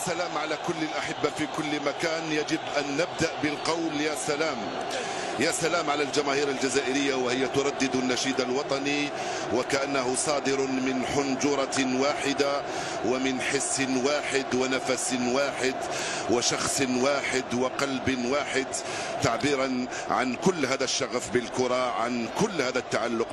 سلام على كل الأحبة في كل مكان. يجب أن نبدأ بالقول يا سلام، يا سلام على الجماهير الجزائرية وهي تردد النشيد الوطني وكأنه صادر من حنجرة واحدة ومن حس واحد ونفس واحد وشخص واحد وقلب واحد، تعبيرا عن كل هذا الشغف بالكرة، عن كل هذا التعلق